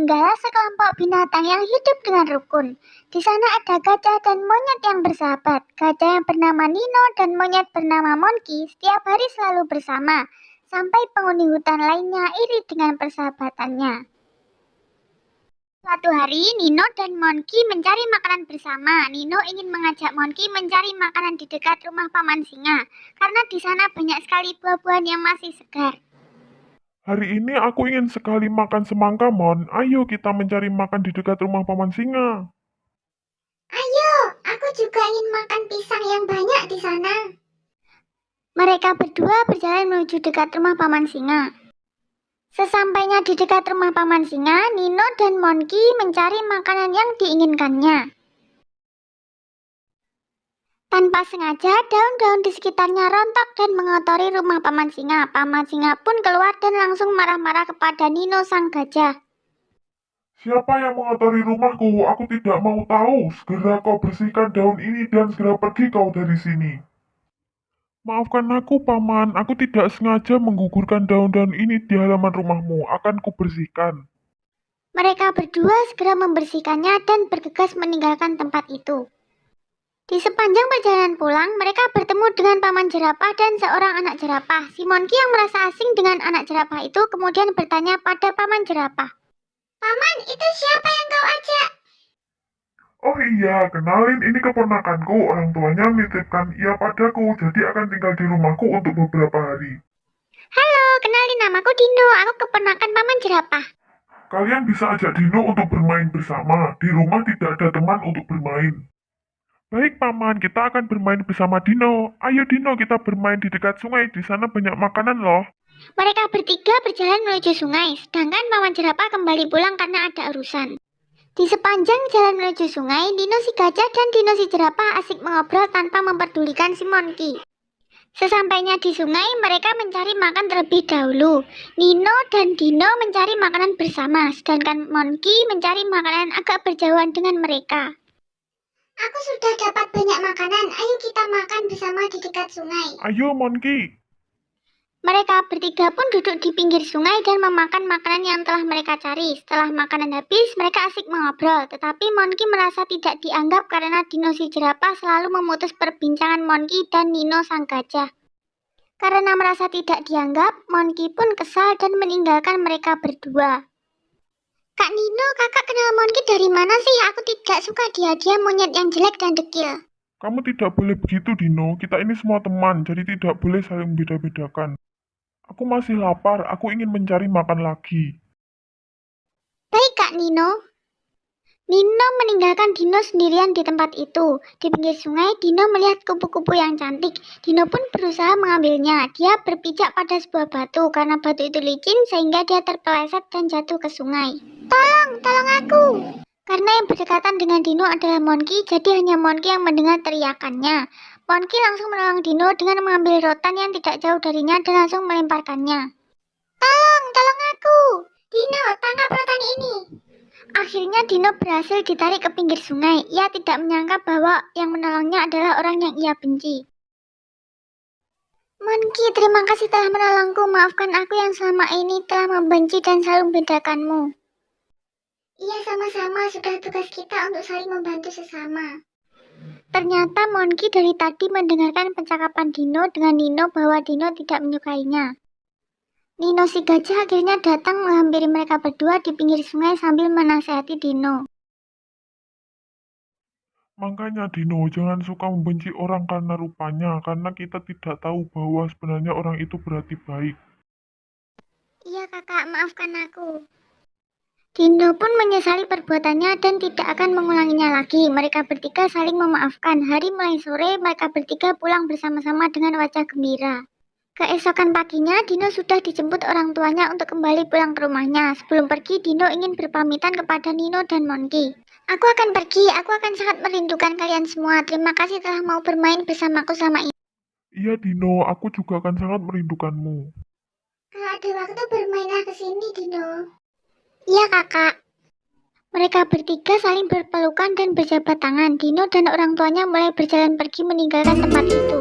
tinggallah sekelompok binatang yang hidup dengan rukun. Di sana ada gajah dan monyet yang bersahabat. Gajah yang bernama Nino dan monyet bernama Monkey setiap hari selalu bersama, sampai penghuni hutan lainnya iri dengan persahabatannya. Suatu hari, Nino dan Monkey mencari makanan bersama. Nino ingin mengajak Monkey mencari makanan di dekat rumah Paman Singa, karena di sana banyak sekali buah-buahan yang masih segar. Hari ini aku ingin sekali makan semangka, Mon. Ayo kita mencari makan di dekat rumah Paman Singa. Ayo, aku juga ingin makan pisang yang banyak di sana. Mereka berdua berjalan menuju dekat rumah Paman Singa. Sesampainya di dekat rumah Paman Singa, Nino dan Monkey mencari makanan yang diinginkannya. Tanpa sengaja, daun-daun di sekitarnya rontok dan mengotori rumah Paman Singa. Paman Singa pun keluar dan langsung marah-marah kepada Nino sang gajah. Siapa yang mengotori rumahku? Aku tidak mau tahu. Segera kau bersihkan daun ini dan segera pergi kau dari sini. Maafkan aku, Paman. Aku tidak sengaja menggugurkan daun-daun ini di halaman rumahmu. Akan kubersihkan. Mereka berdua segera membersihkannya dan bergegas meninggalkan tempat itu. Di sepanjang perjalanan pulang, mereka bertemu dengan Paman Jerapah dan seorang anak jerapah. Si Monkey yang merasa asing dengan anak jerapah itu kemudian bertanya pada Paman Jerapah. Paman, itu siapa yang kau ajak? Oh iya, kenalin ini keponakanku. Orang tuanya menitipkan ia padaku, jadi akan tinggal di rumahku untuk beberapa hari. Halo, kenalin namaku Dino. Aku keponakan Paman Jerapah. Kalian bisa ajak Dino untuk bermain bersama. Di rumah tidak ada teman untuk bermain. Baik, Paman, kita akan bermain bersama Dino. Ayo, Dino, kita bermain di dekat sungai. Di sana banyak makanan loh. Mereka bertiga berjalan menuju sungai, sedangkan Paman Jerapah kembali pulang karena ada urusan. Di sepanjang jalan menuju sungai, Dino si gajah dan Dino si jerapah asik mengobrol tanpa memperdulikan si Monkey. Sesampainya di sungai, mereka mencari makan terlebih dahulu. Nino dan Dino mencari makanan bersama, sedangkan Monkey mencari makanan agak berjauhan dengan mereka. Aku sudah dapat banyak makanan, ayo kita makan bersama di dekat sungai. Ayo, Monkey. Mereka bertiga pun duduk di pinggir sungai dan memakan makanan yang telah mereka cari. Setelah makanan habis, mereka asik mengobrol. Tetapi Monkey merasa tidak dianggap karena Dino si jerapah selalu memutus perbincangan Monkey dan Nino sang gajah. Karena merasa tidak dianggap, Monkey pun kesal dan meninggalkan mereka berdua. Kak Nino, kakak kenal Monkey dari mana sih? Aku tidak suka dia monyet yang jelek dan dekil. Kamu tidak boleh begitu, Dino. Kita ini semua teman, jadi tidak boleh saling beda-bedakan. Aku masih lapar, aku ingin mencari makan lagi. Baik, Kak Nino. Nino meninggalkan Dino sendirian di tempat itu. Di pinggir sungai, Dino melihat kupu-kupu yang cantik. Dino pun berusaha mengambilnya. Dia berpijak pada sebuah batu karena batu itu licin sehingga dia terpeleset dan jatuh ke sungai. Tolong aku! Karena yang berdekatan dengan Dino adalah Monkey, jadi hanya Monkey yang mendengar teriakannya. Monkey langsung menolong Dino dengan mengambil rotan yang tidak jauh darinya dan langsung melemparkannya. Tolong aku! Dino, tangkap rotan ini! Akhirnya Dino berhasil ditarik ke pinggir sungai. Ia tidak menyangka bahwa yang menolongnya adalah orang yang ia benci. Monkey, terima kasih telah menolongku. Maafkan aku yang selama ini telah membenci dan selalu membedakanmu. Iya, sama-sama. Sudah tugas kita untuk saling membantu sesama. Ternyata Monkey dari tadi mendengarkan percakapan Dino dengan Nino bahwa Dino tidak menyukainya. Nino si gajah akhirnya datang menghampiri mereka berdua di pinggir sungai sambil menasihati Dino. Makanya, Dino, jangan suka membenci orang karena rupanya, karena kita tidak tahu bahwa sebenarnya orang itu berarti baik. Iya kakak, maafkan aku. Dino pun menyesali perbuatannya dan tidak akan mengulanginya lagi. Mereka bertiga saling memaafkan. Hari mulai sore, mereka bertiga pulang bersama-sama dengan wajah gembira. Keesokan paginya, Dino sudah dijemput orang tuanya untuk kembali pulang ke rumahnya. Sebelum pergi, Dino ingin berpamitan kepada Nino dan Monkey. Aku akan pergi, aku akan sangat merindukan kalian semua. Terima kasih telah mau bermain bersamaku selama ini. Iya, Dino, aku juga akan sangat merindukanmu. Kalau ada waktu bermainlah ke sini, Dino. Iya, kakak. Mereka bertiga saling berpelukan dan berjabat tangan. Dino dan orang tuanya mulai berjalan pergi meninggalkan tempat itu.